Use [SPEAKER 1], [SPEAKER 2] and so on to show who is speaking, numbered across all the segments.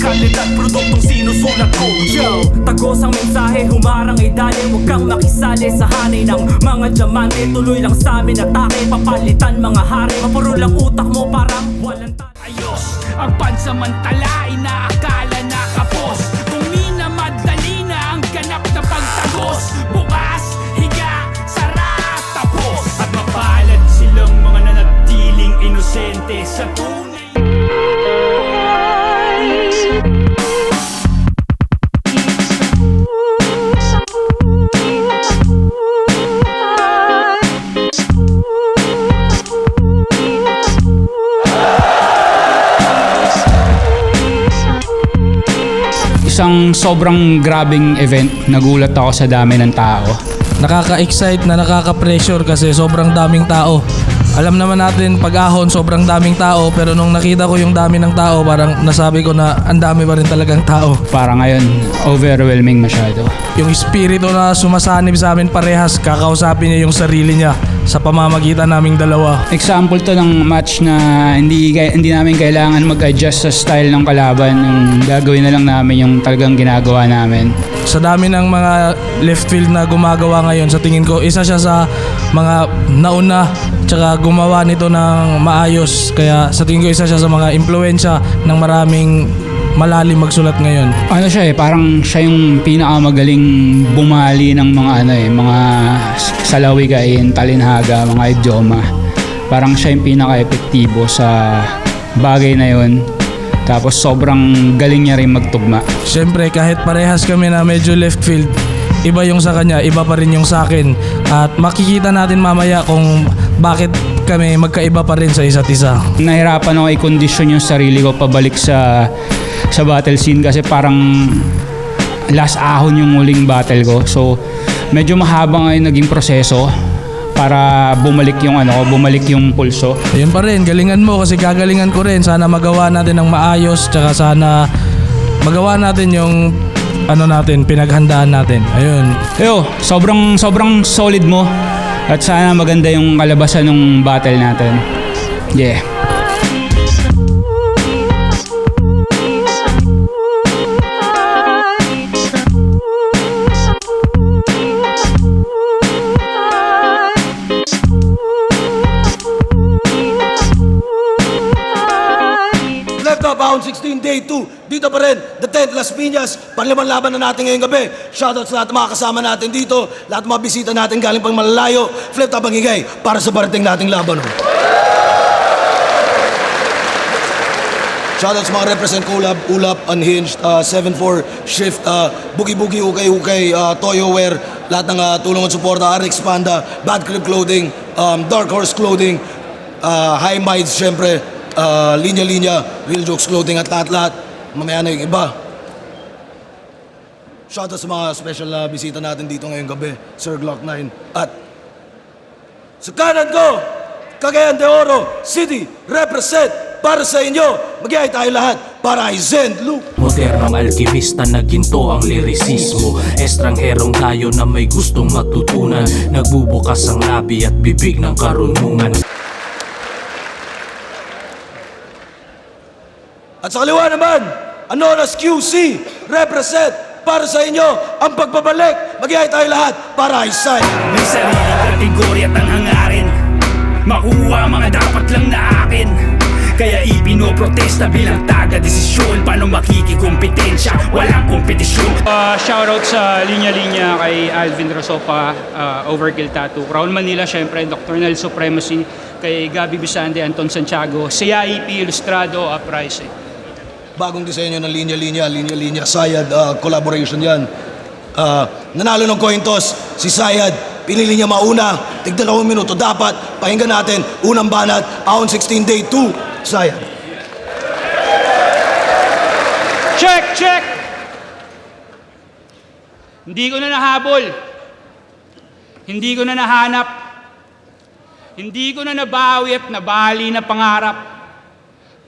[SPEAKER 1] kalidad, produktong sinusulat ko. Yo, tagos ang mensahe, humarang idali. Huwag kang makisali sa hanay ng mga diamante. Tuloy lang sa amin atake, papalitan mga hari. Mapuro lang utak mo parang walang ayos. Ang pansamantala, inaakala na kapos. Kung minamadali na ang ganap na pagtagos. Bukas, higa, sara, tapos. At mapalad silang mga nanatiling inosente sa tunay.
[SPEAKER 2] Isang sobrang grabing event, nagulat ako sa dami ng tao.
[SPEAKER 3] Nakaka-excite na nakaka-pressure kasi sobrang daming tao. Alam naman natin pag-ahon sobrang daming tao, pero nung nakita ko yung dami ng tao, parang nasabi ko na ang dami pa rin talagang tao.
[SPEAKER 2] Para ngayon, overwhelming masyado.
[SPEAKER 3] Yung espiritu na sumasanib sa amin parehas, kakausapin niya yung sarili niya sa pamamagitan naming dalawa.
[SPEAKER 2] Example to ng match na hindi namin kailangan mag-adjust sa style ng kalaban. Yung gagawin na lang namin yung talagang ginagawa namin.
[SPEAKER 3] Sa dami ng mga left field na gumagawa ngayon, sa tingin ko isa siya sa mga nauna tsaka gumawa nito ng maayos. Kaya sa tingin ko isa siya sa mga impluwensya ng maraming malalim magsulat ngayon.
[SPEAKER 2] Ano siya parang siya yung pinakamagaling bumali ng mga salawikain, talinhaga, mga idioma. Parang siya yung pinaka-epektibo sa bagay na yun. Tapos sobrang galing niya rin magtugma.
[SPEAKER 3] Siyempre kahit parehas kami na medyo left field, iba yung sa kanya, iba pa rin yung sa akin. At makikita natin mamaya kung bakit kami magkaiba pa rin sa isa't isa.
[SPEAKER 2] Nahirapan ako i-condition yung sarili ko pabalik sa battle scene kasi parang last ahon yung muling battle ko. So medyo mahaba nga yung naging proseso para bumalik yung pulso.
[SPEAKER 3] Ayun pa rin, galingan mo kasi gagalingan ko rin. Sana magawa natin ng maayos, tsaka sana magawa natin yung pinaghandaan natin. Ayun.
[SPEAKER 2] Sobrang solid mo at sana maganda yung kalabasan ng battle natin. Yeah.
[SPEAKER 4] Round 16, day 2. Dito pa rin, the 10th Las Piñas. Panglimang laban na natin ngayong gabi. Shoutout sa lahat ng mga kasama natin dito. Lahat ng mga bisita natin galing pang malalayo. Flip top ang higay para sa parating nating laban. Shoutout sa mga represent Kulab, Ulap, Unhinged, 7-4, Shift, Boogie Boogie, Ukay Ukay, Toyo Wear, lahat ng tulong at suporta, RX Panda, Bad Crib Clothing, Dark Horse Clothing, High Minds, syempre, Linya Linya, Real Jokes Clothing at lahat-lahat. Mamaya na yung iba. Shoutout sa mga special bisita natin dito ngayong gabi, Sir Glock 9. At sa kanan ko, Cagayan de Oro City, represent para sa inyo. Mag-iay tayo lahat para kay Zen Luke.
[SPEAKER 5] Modernong alkimista na ginto ang lirisismo. Estrangherong tayo na may gustong matutunan. Nagbubukas ang labi at bibig ng karunungan.
[SPEAKER 4] At sa kaliwa naman, Anoras QC, represent para sa inyo ang pagbabalik. Mag-iay tayo lahat para kay Sai.
[SPEAKER 1] May sariling kategorya at ang hangarin. Makuha mga dapat lang na akin. Kaya ipinoprotesta bilang taga-desisyon. Paano makikikompetensya? Walang kompetisyon.
[SPEAKER 2] Shoutout sa Linya Linya kay Alvin Rosopa, Overkill Tattoo, Crown Manila, syempre Nocturnal Supremacy, kay Gabi Bisande, Anton Santiago, CIP Ilustrado, Uprising.
[SPEAKER 4] Bagong disenyo ng Linya Linya, Sayad, collaboration yan. Nanalo ng coin toss, si Sayad. Pinili niya mauna, tignan 2 minuto. Dapat, pakinggan natin, unang banat, Ahon 16, day 2, Sayad.
[SPEAKER 2] Check! Hindi ko na nahabol. Hindi ko na nahanap. Hindi ko na nabawi at nabali na pangarap.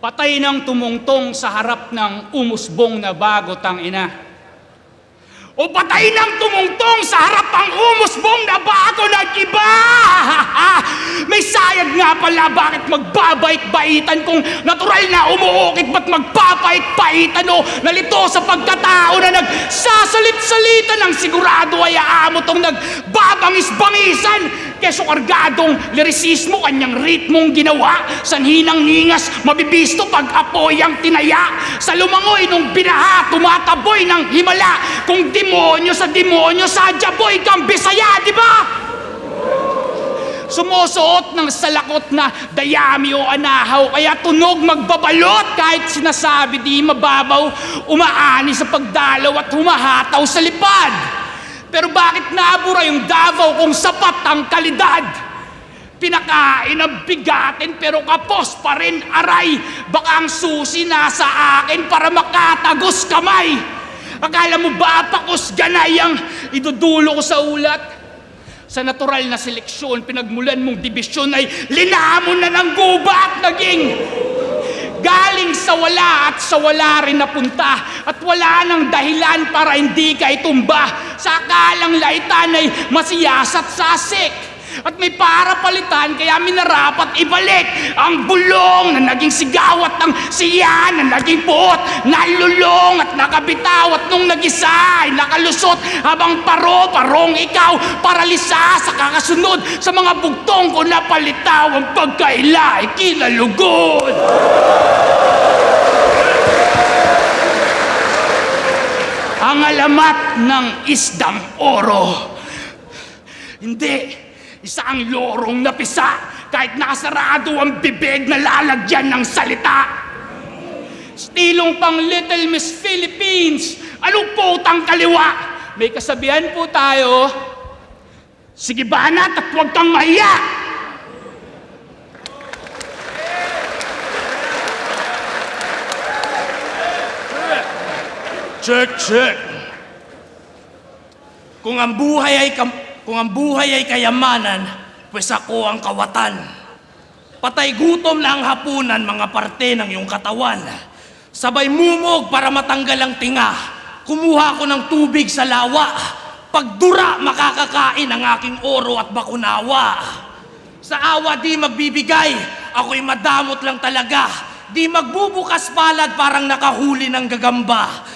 [SPEAKER 2] Patay ng tumungtong sa harap ng umusbong na bago tangina.
[SPEAKER 6] O patay ng tumungtong sa harap ang umusbong na bago nag-iba. May sayad nga pala, bakit magbabait-baitan kung natural na umuukit, ba't magpapait-paitan o nalito sa pagkatao na nagsasalit-salitan ng sigurado ay aamo tong nagbabangis-bangisan. Keso kargadong lirisismo, kanyang ritmong ginawa. Sanhinang ningas, mabibisto pag apoy ang tinaya. Sa lumangoy nung binaha, tumataboy ng himala. Kung demonyo, sadya boy kang Bisaya, di ba? Sumusuot ng salakot na dayami o anahaw, kaya tunog magbabalot kahit sinasabi di mababaw, umaani sa pagdalaw at humahataw sa lipad. Pero bakit naabura yung Davao kung sapat ang kalidad? Pinakain ang bigatin pero kapos pa rin aray. Baka ang susi nasa akin para makatagos kamay. Akala mo ba pakos ganay ang idudulo ko sa ulat? Sa natural na seleksyon, pinagmulan mong dibisyon ay linamon na ng guba at naging galing sa wala at sa wala rin napunta at wala nang dahilan para hindi ka itumba. Sa akalang laitan ay masiyasat sasik at may para palitan, kaya minarapat ibalik ang bulong na naging sigawat ng siya na naging buot, nalulong at nakabitaw at nung nag-isa ay nakalusot habang parong ikaw paralisa sa kakasunod sa mga bugtong ko na palitaw ang pagkaila ay kinalugod. Ang alamat ng isdang oro. Hindi. Isa ang lorong napisa kahit nakasarado ang bibig na lalagyan ng salita. Stilong pang Little Miss Philippines. Anong putang kaliwa? May kasabihan po tayo, sige banat at huwag kang mahiya. Check. Kung ang buhay ay kayamanan, pues ako ang kawatan. Patay gutom na ang hapunan, mga parte ng iyong katawan. Sabay mumog para matanggal ang tinga. Kumuha ko ng tubig sa lawa. Pagdura, makakakain ang aking oro at bakunawa. Sa awa di magbibigay, ako'y madamot lang talaga. Di magbubukas palad parang nakahuli ng gagamba.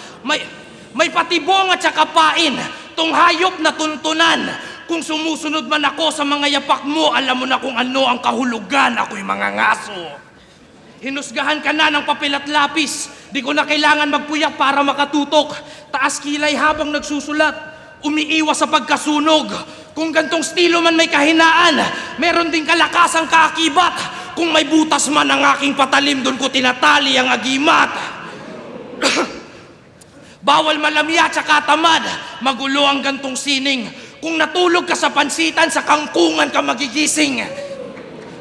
[SPEAKER 6] May patibong at saka pain, tong hayop na tuntunan. Kung sumusunod man ako sa mga yapak mo, alam mo na kung ano ang kahulugan, ako'y mga ngaso. Hinusgahan ka na ng papel at lapis, di ko na kailangan magpuyak para makatutok. Taas kilay habang nagsusulat, umiiwas sa pagkasunog. Kung gantong stilo man may kahinaan, meron din kalakasang kaakibat. Kung may butas man ang aking patalim, doon ko tinatali ang agimat. Bawal malamya tsaka tamad, magulo ang gantong sining. Kung natulog ka sa pansitan, sa kangkungan ka magigising.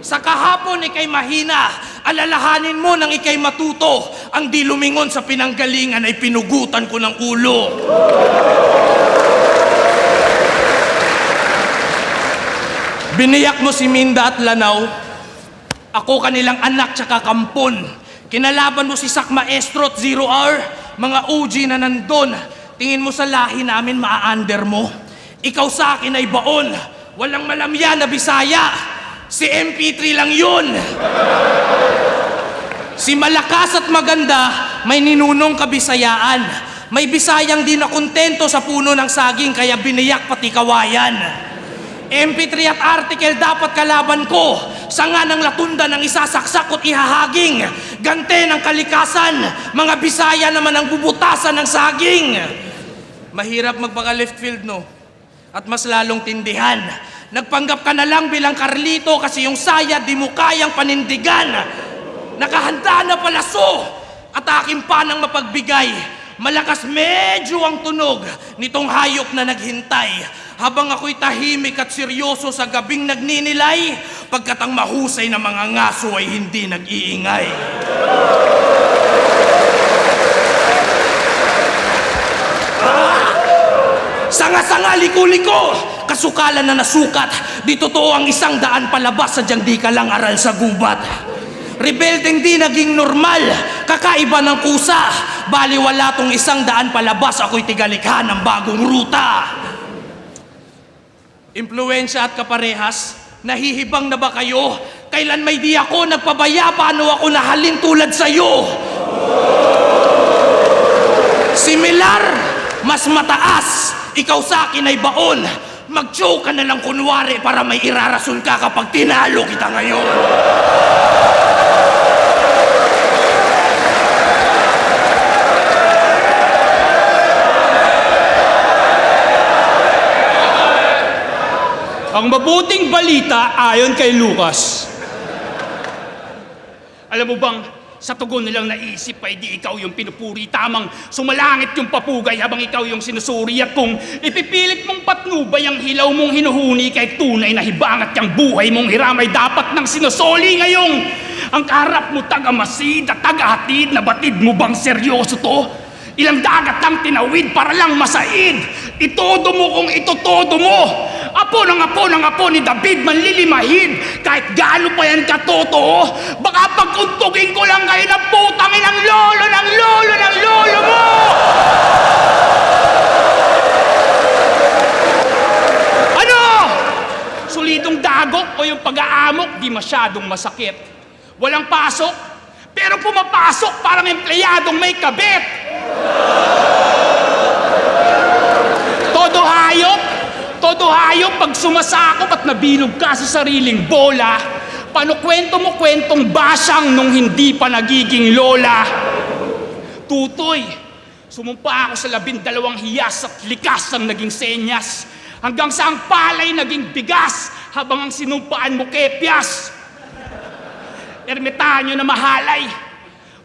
[SPEAKER 6] Sa kahapon ikay mahina, alalahanin mo nang ikay matuto. Ang di lumingon sa pinanggalingan ay pinugutan ko ng ulo. Biniyak mo si Minda at Lanao, ako kanilang anak tsaka kampon. Kinalaban mo si Sak Maestro at Zero Hour, mga OG na nandun. Tingin mo sa lahi namin maa-under mo? Ikaw sa akin ay baon, walang malamya na Bisaya. Si MP3 lang yun. Si malakas at maganda, may ninunong kabisayaan. May Bisayang di na kontento sa puno ng saging, kaya biniyak pati kawayan. MP3 at article dapat kalaban ko. Sanga ng latunda ng isasaksak ko't ihahaging. Gante ng kalikasan, mga Bisaya naman ang bubutasan ng saging. Mahirap magpaka left field, no? At mas lalong tindihan. Nagpanggap ka na lang bilang Carlito kasi yung saya di mo kayang panindigan. Nakahanda na palaso at aking panang mapagbigay. Malakas medyo ang tunog nitong hayop na naghintay. Habang ako'y tahimik at seryoso sa gabing nagninilay, pagkat ang mahusay na mga ngaso ay hindi nag-iingay. Sanga-sanga, liko-liko, kasukalan na nasukat. Di totoo ang 100 palabas, sadyang di ka lang aral sa gubat. Rebeldeng di naging normal,
[SPEAKER 7] kakaiba ng kusa. Baliwala tong 100 palabas, ako'y tigalikha ng bagong ruta. Impluensya at kaparehas, nahihibang na ba kayo? Kailan may di ako nagpabaya, paano ako nahalin tulad sa'yo? Similar, mas mataas, ikaw sa akin ay baon. Mag-joke ka na lang kunwari para may irarason ka kapag tinalo kita ngayon.
[SPEAKER 6] Ang mabuting balita ayon kay Lucas. Alam mo bang, sa tugon nilang naisip ay di ikaw yung pinupuri, tamang sumalangit yung papugay habang ikaw yung sinusuri. At kung ipipilit mong patnubay ang hilaw mong hinuhuni kay tunay na hibang at yung buhay mong hiram ay dapat nang sinusoli ngayong ang kaharap mo taga-masid at taga-hatid na batid mo bang seryoso to? Ilang dagat lang tinawid para lang masaid. Itodo mo kung itotodo mo. Apo ng apo ni David manlilimahid. Kahit gaano pa yan katotoo, baka pagkuntugin ko lang kayo ng putangin ng lolo ng lolo ng lolo mo! Ano? Solidong dagok o yung pag-aamok, di masyadong masakit. Walang pasok, pero pumapasok parang empleyadong may kabit. Todo hayop pag sumasakop at nabilog ka sa sariling bola. Paano kwento mo kwentong basyang nung hindi pa nagiging lola? Tutoy, sumumpa ako sa 12 hiyas at likas ang naging senyas. Hanggang sa ang palay naging bigas habang ang sinumpaan mo kepyas. Ermitanyo na mahalay,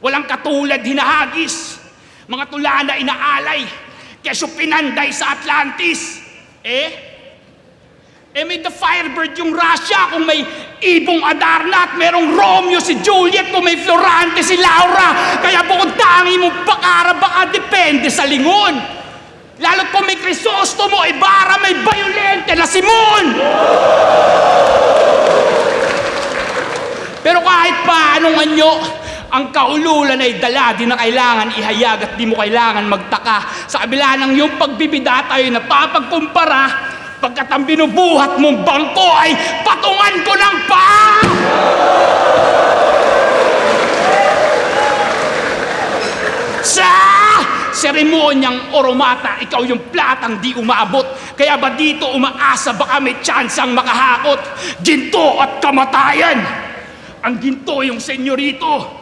[SPEAKER 6] walang katulad hinahagis. Mga tula na inaalay, kesyo pinanday sa Atlantis. May the Firebird yung Russia, kung may Ibong Adarna at merong Romeo si Juliet, kung may Florante si Laura. Kaya bukod tangi mong pakara, baka depende sa lingon. Lalo't kung may Crisostomo, Ibarra, may Violente na Simon. Pero kahit paanong anyo, ang kaululan ay dala, di na kailangan ihayag at di mo kailangan magtaka. Sa kabila ng iyong pagbibida tayo napapagkumpara, pagkat ang binubuhat mong bangko ay patungan ko ng paa! Sa seremonyang oromata, ikaw yung platang di umaabot. Kaya ba dito umaasa baka may tsansang makahakot? Ginto at kamatayan! Ang ginto yung senyorito.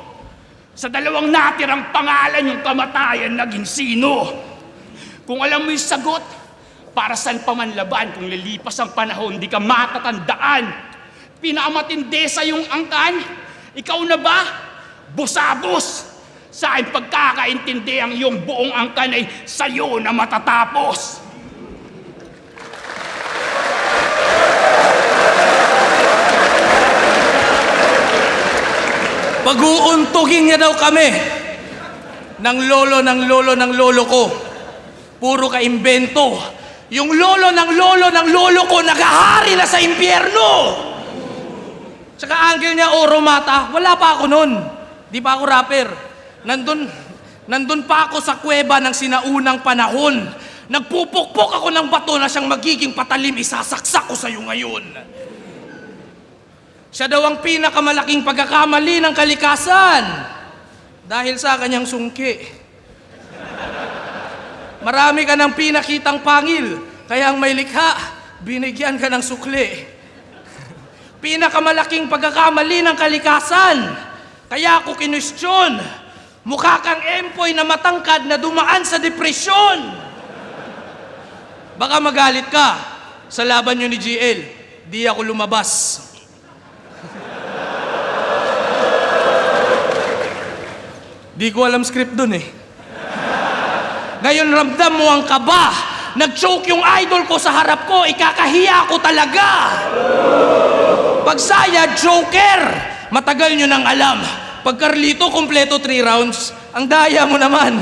[SPEAKER 6] Sa 2 natirang pangalan yung kamatayan naging sino? Kung alam mo yung sagot, para saan pa man laban kung lilipas ang panahon, di ka matatandaan. Pinakamatindi sa yung angkan, ikaw na ba? Busabos! Sa aking pagkakaintindi, ang iyong buong angkan ay sa'yo na matatapos.
[SPEAKER 7] Pag-uuntugin niya daw kami ng lolo ko. Puro ka imbento. Yung lolo ng lolo ko nagahari na sa impyerno. Tsaka angle niya, oromata, wala pa ako nun. Di pa ako rapper. Nandun pa ako sa kuweba ng sinaunang panahon. Nagpupukpok ako ng bato na siyang magiging patalim, isasaksak ko sa'yo ngayon. Siya daw ang pinakamalaking pagkakamali ng kalikasan dahil sa kanyang sungki. Marami ka ng pinakitang pangil, kaya ang may likha, binigyan ka ng sukli. Pinakamalaking pagkakamali ng kalikasan, kaya ako kinwestiyon. Mukha kang empoy na matangkad na dumaan sa depresyon. Baka magalit ka sa laban nyo ni GL, di ako lumabas. Di ko alam script dun eh. Ngayon ramdam mo ang kaba. Nag-choke yung idol ko sa harap ko, ikakahiya ko talaga. Pagsaya, joker. Matagal nyo nang alam. Pag Carlito, kompleto 3 rounds. Ang daya mo naman.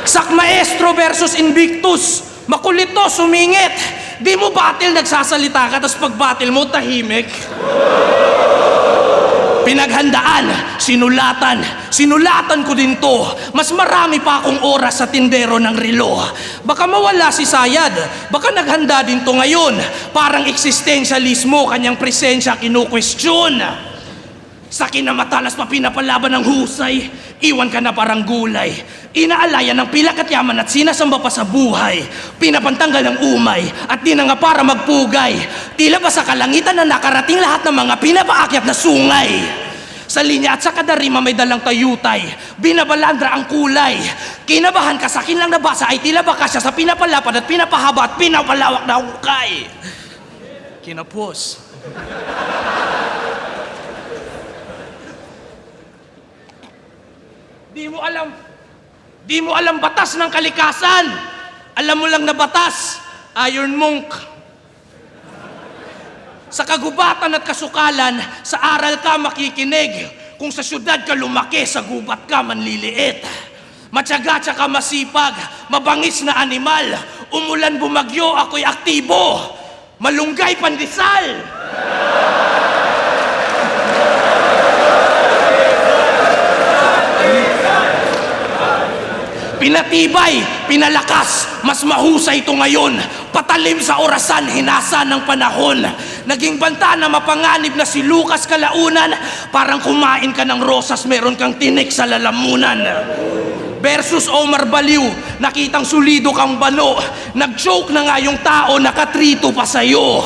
[SPEAKER 7] Sak Maestro versus Invictus. Makulit to, sumingit. Di mo battle nagsasalita ka, tapos pag battle mo, tahimik. Pinaghandaan, sinulatan ko din to. Mas marami pa akong oras sa tindero ng relo. Baka mawala si Sayad, baka naghanda din to ngayon. Parang existentialismo, kanyang presensya kinukwestiyon. Sa kinamatalas pa pinapalaban ng husay, iwan ka na parang gulay. Inaalayan ng pilak at yaman at sinasamba pa sa buhay. Pinapantanggal ng umay at di na nga para magpugay. Tila ba sa kalangitan na nakarating lahat ng mga pinapaakyat na sungay. Sa linya at sa kadarima may dalang tayutay, binabalandra ang kulay. Kinabahan ka sa akin lang nabasa ay tila ba kasya sa pinapalapad at pinapahaba at pinapalawak na hukay. Kinapos. Di mo alam batas ng kalikasan. Alam mo lang na batas, Iron Monk. Sa kagubatan at kasukalan, sa aral ka makikinig. Kung sa syudad ka lumaki, sa gubat ka manliliit. Matyaga tsaka masipag, mabangis na animal. Umulan bumagyo, ako'y aktibo. Malunggay pandesal. Pinatibay, pinalakas, mas mahusay ito ngayon. Patalim sa orasan, hinasa ng panahon. Naging banta na mapanganib na si Lucas Kalaunan. Parang kumain ka ng rosas, meron kang tinik sa lalamunan. Versus Omar Baliw, nakitang sulido kang bano. Nag-joke na nga yung tao, nakatrito pa sa'yo.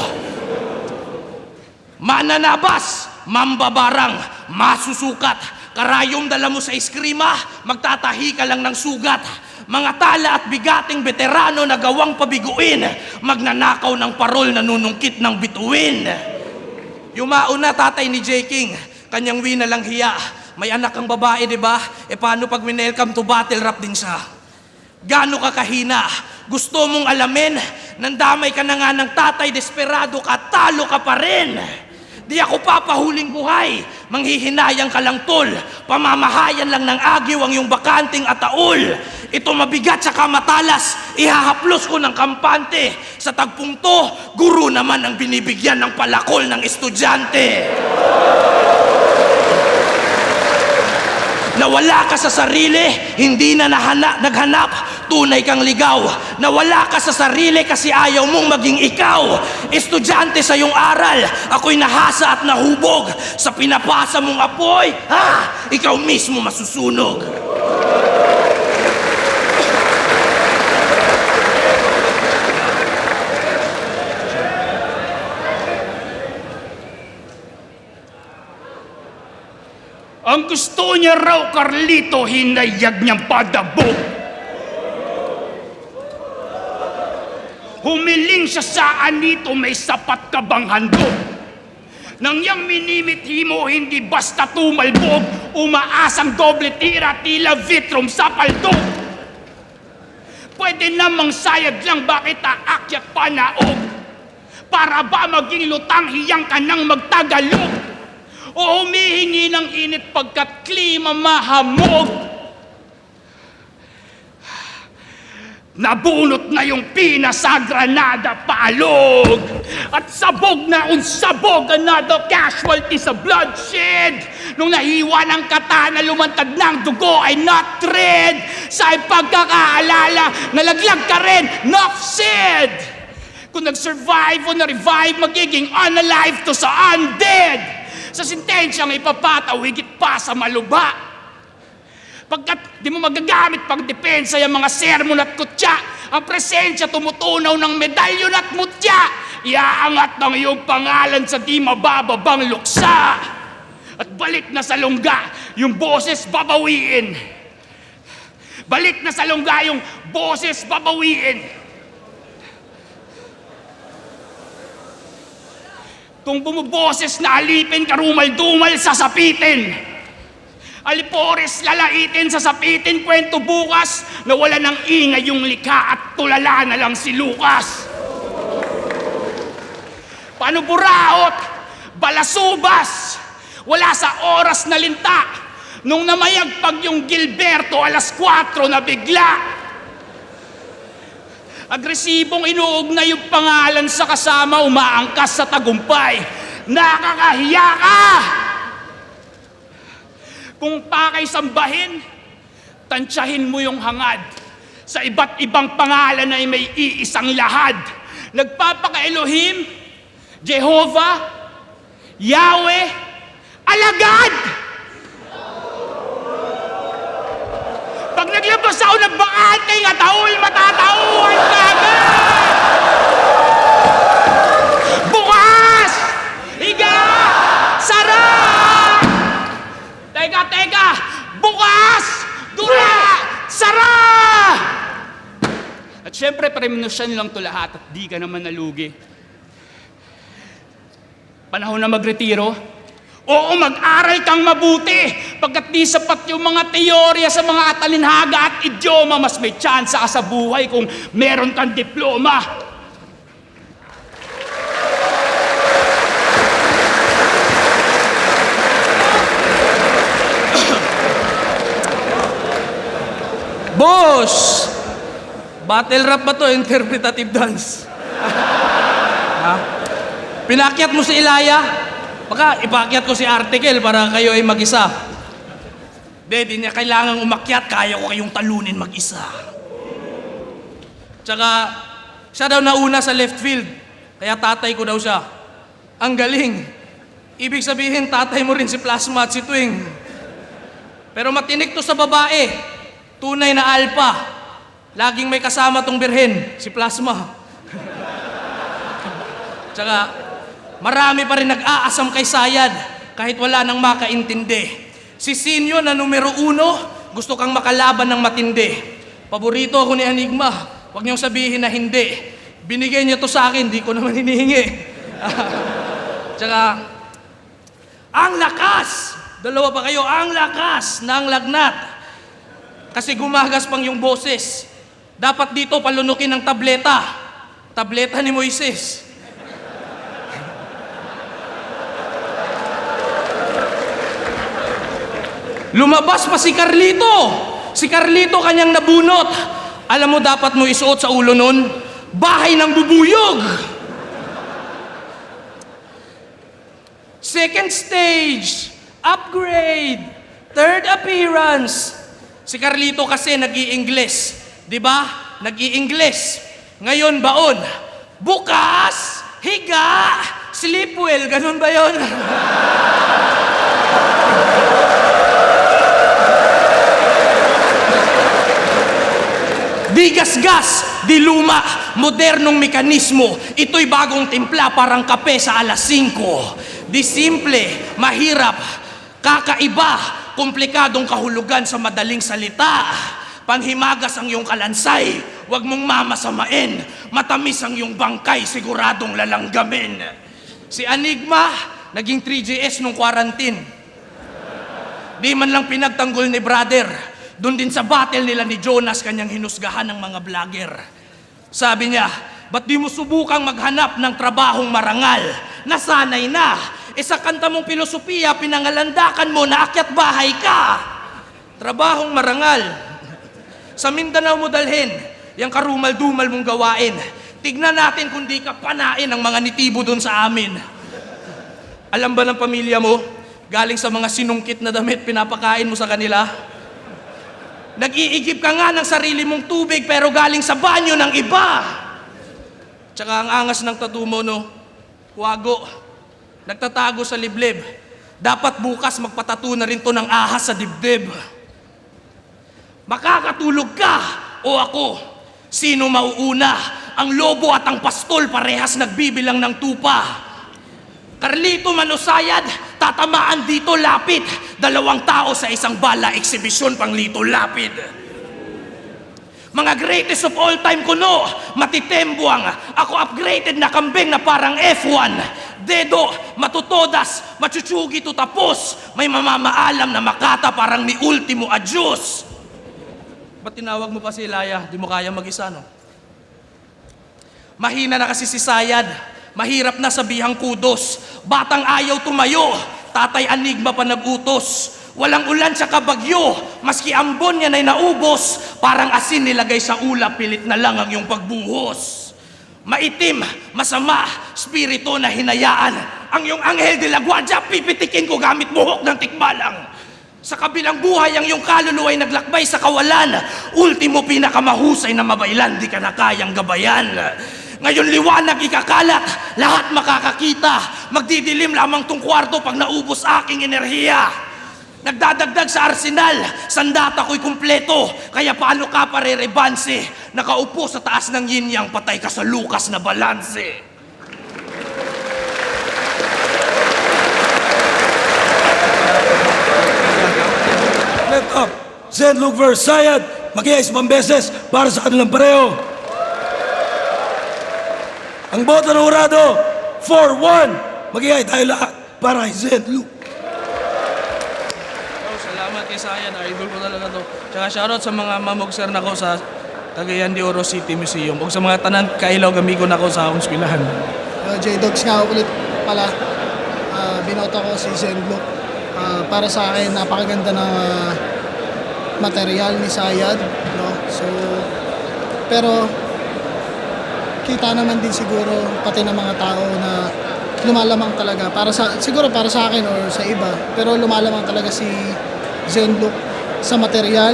[SPEAKER 7] Mananabas, mambabarang, masusukat. Karayom dala mo sa iskrima, magtatahi ka lang ng sugat. Mga tala at bigating veterano na gawang pabiguin, magnanakaw ng parol, nanunungkit ng bituin. Yumao na tatay ni J. King, kanyang wina lang hiya. May anak ang babae, di ba? E paano pag winelcome to battle rap din siya? Gano ka kahina? Gusto mong alamin? Nandamay ka na nga ng tatay, desperado ka, talo ka pa rin. Di ako papahuling buhay, manghihinayang ka lang tol. Pamamahayan lang ng agiw ang iyong bakanting ataol. Ito mabigat saka matalas, ihahaplos ko ng kampante. Sa tagpong to, guro naman ang binibigyan ng palakol ng estudyante. Nawala ka sa sarili, hindi na naghanap, tunay kang ligaw. Nawala ka sa sarili kasi ayaw mong maging ikaw. Estudyante sa iyong aral, ako'y nahasa at nahubog. Sa pinapasa mong apoy, ikaw mismo masusunog.
[SPEAKER 6] Ang gusto niya raw, Carlito, hinayag niyang padabog. Humiling siya sa anito, may sapat ka bang handog? Nang yang minimithi mo, hindi basta tumalbog. Umaasang doble tira, tila vitrum sa paldog. Pwede namang sayad lang, bakit aakyat panaog? Para ba maging lutang, hiyang ka nang magtagalog? O humihingi ng init pagkat klima mahamog. Nabunot na yung pina sa granada paalog. At sabog na unsabog, another casualty sa bloodshed. Nung nahiwa ng katana, lumantad ng dugo ay not red. Sa pagkakaalala, nalaglag ka rin, not said. Kung nag-survive o na-revive, magiging unalive to sa undead. Sa sentensyang ipapataw, higit pa sa maluba. Pagkat di mo magagamit pang depensa yung mga sermon at kutya, ang presensya tumutunaw ng medalyon at mutya. Iaangat ng iyong pangalan sa di mabababang luksa. At balik na sa lungga, yung boses babawiin. Balik na sa lungga, yung boses babawiin. Kung bumuboses na alipin, karumal-dumal, sasapitin. Alipores, lalaitin, sasapitin, kwento bukas, na wala ng ingay yung likha at tulala na lang si Lucas. Paano buraot? Balasubas. Wala sa oras na linta. Nung namayagpag yung Gilberto, 4:00 na bigla. Agresibong inuugnay yung pangalan sa kasama, umaangkas sa tagumpay. Nakakahiya ka! Kung pakay sambahin, tansyahin mo yung hangad. Sa iba't ibang pangalan ay may iisang lahad. Nagpapaka-Elohim, Jehovah, Yahweh, alagad! Pag naglabas ako ng bakante, nga taul, matatauhan ka agad! Bukas! Higa! Sara! Teka! Bukas! Dura! Sara! At syempre, premonition lang to lahat at di ka naman nalugi. Panahon na magretiro? Oo, mag-aral kang mabuti. Pagkat di sapat yung mga teorya sa mga atalinhaga at idioma, mas may tsansa ka sa buhay kung meron kang diploma.
[SPEAKER 7] Boss! Battle rap ba to? Interpretative dance. Ha? Pinakyat mo si Ilaya? Baka ipakyat ko si Article para kayo ay mag-isa. Di niya kailangang umakyat, kaya ko kayong talunin mag-isa. Tsaka, siya daw nauna sa left field, kaya tatay ko daw siya. Ang galing. Ibig sabihin, tatay mo rin si Plasma at si Twing. Pero matinik to sa babae. Tunay na alpha. Laging may kasama tong birhen, si Plasma. Tsaka, marami pa rin nag-aasam kay Sayad kahit wala nang makaintindi. Si Sinyo na numero 1, gusto kang makalaban ng matindi. Paborito ako ni Enigma, huwag niyong sabihin na hindi. Binigay niya to sa akin, di ko naman hinihingi. Tsaka, ang lakas! Dalawa pa kayo, ang lakas ng lagnat. Kasi gumagas pang yung boses. Dapat dito palunukin ng tableta. Tableta ni Moises. Lumabas pa si Carlito. Si Carlito kanyang nabunot. Alam mo dapat mo isuot sa ulo nun? Bahay ng bubuyog. Second stage. Upgrade. Third appearance. Si Carlito kasi nag-i-Ingles. Diba? Nag-i-Ingles. Ngayon baon. Bukas, higa, sleep well. Ganun ba yun? Di gasgas, di luma, modernong mekanismo. Ito'y bagong timpla parang kape sa alas 5. Di simple, mahirap, kakaiba, komplikadong kahulugan sa madaling salita. Panhimagas ang iyong kalansay, huwag mong mamasamain. Matamis ang iyong bangkay, siguradong lalanggamin. Si Enigma, naging 3GS nung quarantine. Di man lang pinagtanggol ni brother. Doon din sa battle nila ni Jonas, kanyang hinusgahan ng mga vlogger. Sabi niya, ba't di mo subukang maghanap ng trabahong marangal? Nasanay na. Sa kanta mong filosofiya, pinangalandakan mo na akyat bahay ka. Trabahong marangal. Sa Mindanao mo dalhin, yung karumal-dumal mong gawain. Tignan natin kung di ka panain ang mga nitibo doon sa amin. Alam ba ng pamilya mo, galing sa mga sinungkit na damit, pinapakain mo sa kanila? Nag-iigib ka nga ng sarili mong tubig pero galing sa banyo ng iba. Tsaka ang angas ng tattoo mo, no? Wago. Nagtatago sa liblib. Dapat bukas magpatato na rin to ng ahas sa dibdib. Makakatulog ka o ako? Sino mauuna? Ang lobo at ang pastol parehas nagbibilang ng tupa. Carlito Manusayad, tatamaan dito lapit. 2 tao sa isang bala, eksibisyon pang lito lapid. Mga greatest of all time kuno, matitembuang. Ako upgraded na kambing na parang F1. Dedo, matutodas, machuchugi to tapos. May mamamaalam na makata parang ni Ultimo Adios. Ba't tinawag mo pa si Ilaya? Di mo kaya mag-isa, no? Mahina na kasi si Sayad. Mahirap na sabihang kudos. Batang ayaw tumayo. Tatay Enigma pa nag-utos. Walang ulan sa kabagyo, maski ambon yan ay naubos, parang asin nilagay sa ulap, pilit na lang ang iyong pagbuhos. Maitim, masama, spirito na hinayaan, ang iyong anghel de la guardia, pipitikin ko gamit buhok ng tikbalang. Sa kabilang buhay, ang iyong kaluluwa ay naglakbay sa kawalan, ultimo pinakamahusay na mabailan, di ka na kayang gabayan. Ngayon liwanag ikakalat, lahat makakakita, magdidilim lamang tong kwarto pag naubos aking enerhiya. Nagdadagdag sa arsenal, sandata ko'y kumpleto, kaya paano ka parerebanse? Nakaupo sa taas ng yin-yang, patay ka sa lukas na balanse.
[SPEAKER 4] Left up, Zen Luke versus Sayad. Mag-iayos pang beses para sa kanilang pareho. Ang boto ng hurado, 4-1. Mag-iayos tayo lahat para kay Zen Luke.
[SPEAKER 3] Salamat kay Sayan, idol ko talaga to. Tsaka shoutout sa mga mamugser na ko sa Cagayan de Oro City Museum. O sa mga tanan kailaw gamigo na ko sa akong eskwelahan.
[SPEAKER 8] J-Dogs nga ulit pala. Binoto ko si Zen Luke. Para sa akin, napakaganda ng material ni Sayad. No? So, pero kita naman din siguro pati ng mga tao na lumalamang talaga siguro para sa akin or sa iba, pero lumalamang talaga si Zen Luke sa material,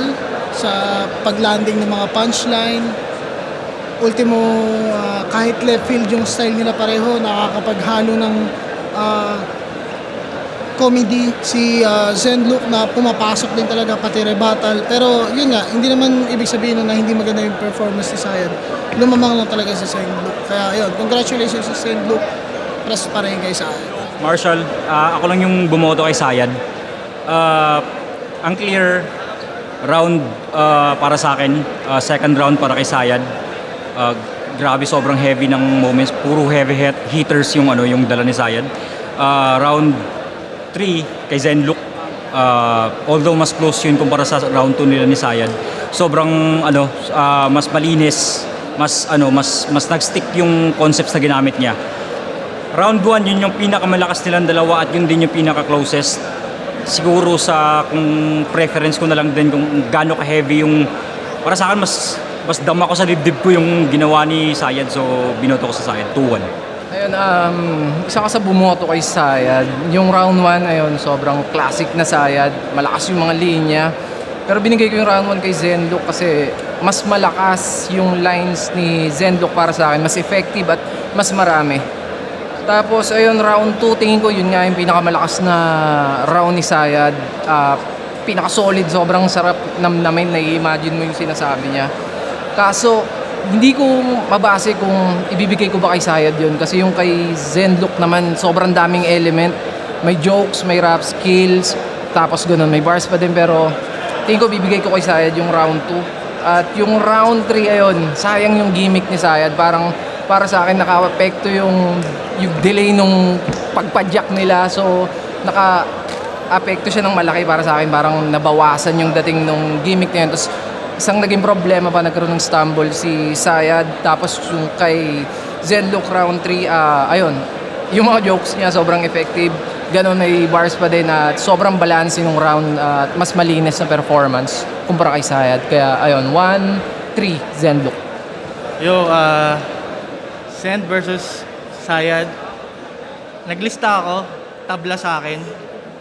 [SPEAKER 8] sa paglanding ng mga punchline. Ultimo, kahit left field yung style nila pareho, nakakapaghalo ng comedy si Zen Luke na pumapasok din talaga pati rebuttal. Pero yun nga, hindi naman ibig sabihin na hindi maganda yung performance ni Sayad. Lumamang lang talaga si Zen Luke. Kaya yun, congratulations sa Zen Luke. Press pa rin kay Sayad.
[SPEAKER 9] Marshall, ako lang yung bumoto kay Sayad. Ang clear round para sa akin, second round para kay Sayad. Grabe, sobrang heavy ng moments. Puro heavy hitters yung dala ni Sayad. Round 3 kay Zen Luke. Although mas close yun kumpara sa round 2 nila ni Sayad. Sobrang mas malinis, mas nag-stick yung concepts na ginamit niya. Round 1, yun yung pinakamalakas nilang dalawa at yun din yung pinaka-closest. Siguro kung preference ko na lang din kung gaano ka-heavy yung... Para sa akin, mas dama ko sa dibdib ko yung ginawa ni Sayad. So, binoto ko sa Sayad, 2-1.
[SPEAKER 10] Ayun, isa ka sa bumoto kay Sayad. Yung round 1, ayun, sobrang classic na Sayad. Malakas yung mga linya. Pero binigay ko yung round 1 kay Zen Luke kasi mas malakas yung lines ni Zen Luke para sa akin. Mas effective at mas marami. Tapos, ayun, round 2, tingin ko yun nga yung pinakamalakas na round ni Sayad. Pinaka-solid, sobrang sarap namnamin, na-imagine mo yung sinasabi niya. Kaso, hindi ko mabase kung ibibigay ko ba kay Sayad yun. Kasi yung kay Zen Luke naman, sobrang daming element. May jokes, may rap skills, tapos ganun, may bars pa din. Pero, tingin ko bibigay ko kay Sayad yung round 2. At yung round 3, ayun, sayang yung gimmick ni Sayad. Para sa akin, naka-apekto yung delay nung pagpadyak nila. So, naka-apekto siya ng malaki para sa akin. Parang nabawasan yung dating nung gimmick na yun. Tapos, isang naging problema pa, nagkaroon ng stumble si Sayad. Tapos, yung kay Zen Luke round 3, ayun, yung mga jokes niya sobrang effective. Ganon, may bars pa din at sobrang balance yung round at mas malinis na performance kumpara kay Sayad. Kaya, ayun, 1-3 Zen Luke.
[SPEAKER 11] Zen versus Sayad. Naglista ako, tabla sa akin.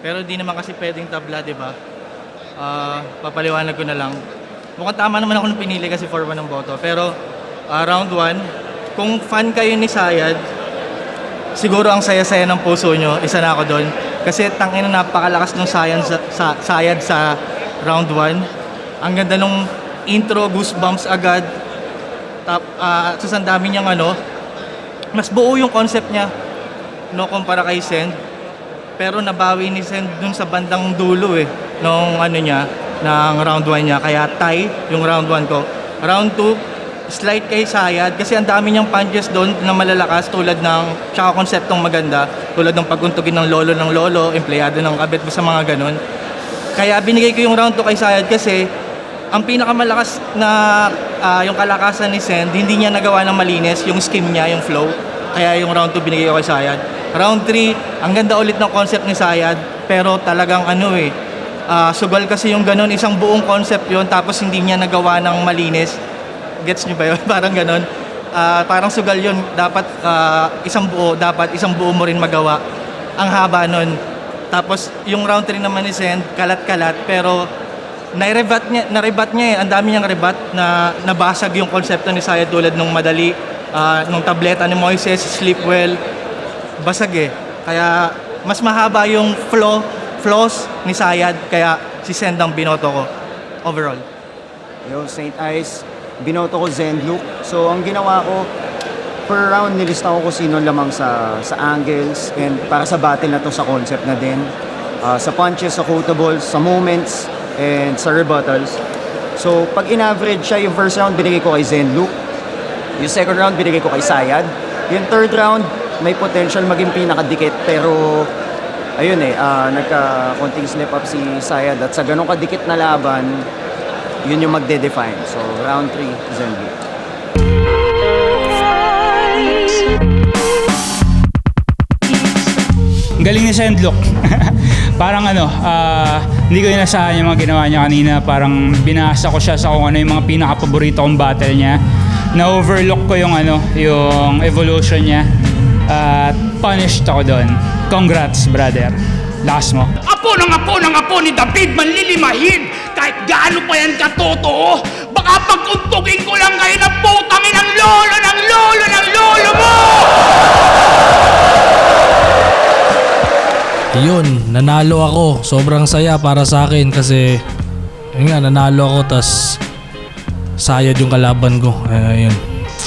[SPEAKER 11] Pero di naman kasi pwedeng tabla, di ba? Papaliwanag ko na lang. Mukhang tama naman ako nung pinili kasi 4-1 ng boto. Pero round 1, kung fan kayo ni Sayad, siguro ang saya-saya ng puso nyo, isa na ako doon. Kasi tangina, napakalakas ng Sayad sa round 1. Ang ganda nung intro, goosebumps agad. Sa sandami niyang mas buo yung concept niya, no, kumpara kay Send. Pero nabawi ni Send dun sa bandang dulo nung ng round 1 niya. Kaya tie yung round 1 ko. Round 2, slight kay Sayad kasi ang dami niyang punches doon na malalakas tulad ng tsaka konseptong maganda, tulad ng pagkuntugin ng lolo, empleyado ng kabit sa mga ganun. Kaya binigay ko yung round 2 kay Sayad kasi ang pinakamalakas na yung kalakasan ni Send, hindi niya nagawa ng malinis yung scheme niya, yung flow. Kaya yung round 2 binigay ko kay Sayad. Round 3, ang ganda ulit ng concept ni Sayad, pero talagang Sugal kasi yung ganun, isang buong concept yon tapos hindi niya nagawa ng malinis. Gets niyo ba yun? Parang ganun. Parang sugal yun. Dapat isang buo mo rin magawa. Ang haba nun. Tapos yung round 3 naman ni Zend, kalat-kalat, pero na-rebat niya eh. Ang dami niyang rebat na nabasag yung konsepto ni Sayad tulad nung madali, nung tableta ni Moises, sleep well, basag eh. Kaya mas mahaba yung flaws ni Sayad, kaya si Zend ang binoto ko overall.
[SPEAKER 12] Yo, St. Ice, binoto ko Zenlook. So, ang ginawa ko, per round nilista ko kung sino lamang sa angles and para sa battle na to sa concept na din. Sa punches, sa quotables, sa moments, and sa rebuttals. So, pag in-average siya, yung first round binigay ko kay Zenlook. Yung second round binigay ko kay Sayad. Yung third round, may potential maging pinakadikit pero ayun nagka-konting slip up si Sayad at sa ganong kadikit na laban, yun yung magde-define. So, round 3, Zenlook.
[SPEAKER 2] Galing ni Zenlook. Parang hindi ko inasahan yung mga ginawa niya kanina. Parang binasa ko siya sa kung ano yung mga pinaka-paborito kong battle niya. Na-overlook ko yung yung evolution niya. At punished ako doon. Congrats, brother. Lakas mo.
[SPEAKER 6] Apo ni David manlilimahin. Kahit gaano pa yan katotoo, baka pagkuntugin ko lang kayo ng putangin ng lolo mo!
[SPEAKER 3] Yun, nanalo ako. Sobrang saya para sa akin kasi yun nga, nanalo ako tas Sayad yung kalaban ko. Ayun.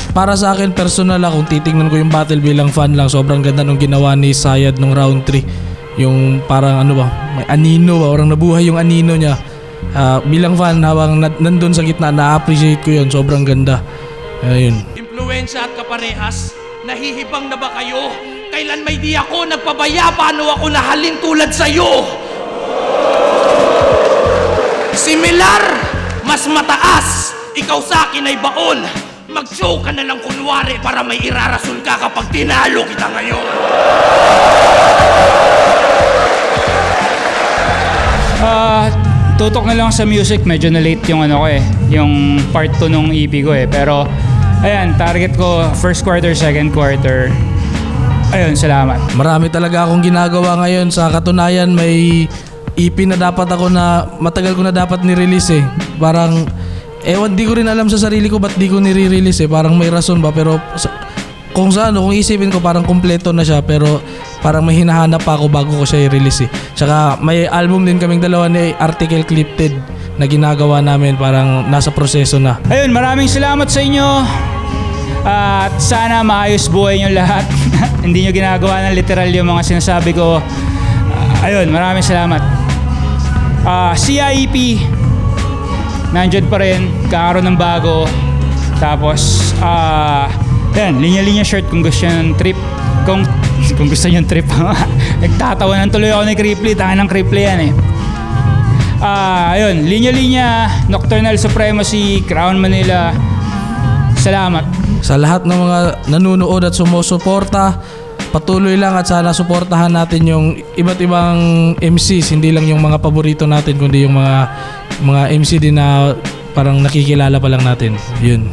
[SPEAKER 3] Para sa akin, personal kung titingnan ko yung battle bilang fan lang, sobrang ganda nung ginawa ni Sayad nung round 3. Yung parang may anino ba, orang nabuhay yung anino niya. Bilang fan, habang nandun sa gitna, na-appreciate ko yun. Sobrang ganda. Ayun.
[SPEAKER 7] Impluwensya at kaparehas, nahihibang na ba kayo? Kailan may di ako nagpabaya, paano ako nahalin tulad sa'yo? Similar, mas mataas, ikaw sa akin ay baon. Mag-show ka na lang kunwari para may irarason ka kapag tinalo kita ngayon.
[SPEAKER 2] Tutok na lang sa music, medyo na late yung yung part 2 nung EP ko pero ayan, target ko first quarter, second quarter. Ayun, salamat.
[SPEAKER 3] Marami talaga akong ginagawa ngayon. Sa katunayan, may EP na dapat ako na matagal ko na dapat ni-release eh. Parang, di ko rin alam sa sarili ko ba't di ko nire-release eh. Parang may rason ba, pero kung isipin ko parang kumpleto na siya, pero parang may hinahanap pa ako bago ko siya i-release eh. Tsaka may album din kaming dalawa ni Article Clipted na ginagawa namin, parang nasa proseso na.
[SPEAKER 2] Ayun, maraming salamat sa inyo. At sana maayos buhay nyo lahat. Hindi nyo ginagawa ng literal yung mga sinasabi ko. Ayun, maraming salamat. CIEP, nandyan pa rin, kakaroon ng bago. Tapos, yan, linya-linya shirt kung gusto nyo ng trip. Kung gusto nyo ng trip. Nagtatawanan tuloy ako ni Cripply. Tangan ng Cripply yan eh. Ayun, linya-linya, Nocturnal Supremacy, Crown Manila. Salamat.
[SPEAKER 3] Sa lahat ng mga nanunood at sumusuporta, patuloy lang at sana suportahan natin yung iba't ibang MCs, hindi lang yung mga paborito natin kundi yung mga MC din na parang nakikilala pa lang natin. Yun.